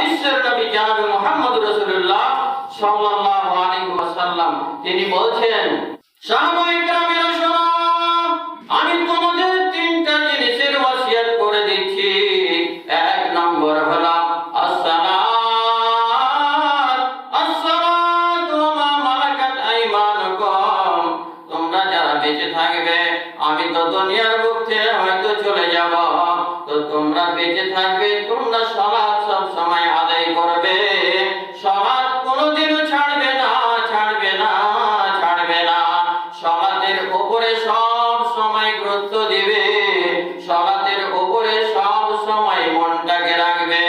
বিশ্বের নবী জনাব মুহাম্মদ রাসূলুল্লাহ সাল্লাল্লাহু আলাইহি ওয়াসাল্লাম তিনি বলছেন, সাহাবায়ে কেরামেরা শোনো, আমি তোমাদের তিনটা জিনিসের ওয়াসিয়াত করে দিচ্ছি। এক নম্বর হলো আসসালাত, আসসালাত ওয়া মা মালাকাত আইমানুকুম। তোমরা যারা বেঁচে থাকবে, আমি তো দুনিয়ার বুক থেকে হয়তো চলে যাব, তো তোমরা বেঁচে থাকবে, তোমরা সালাত সব সময় আদায় করবে। সালাত কোনোদিনও ছাড়বে না, ছাড়বে না, ছাড়বে না। সালাতের উপরে সব সময় গুরুত্ব দিবে, সালাতের উপরে সব সময় মনটাকে রাখবে।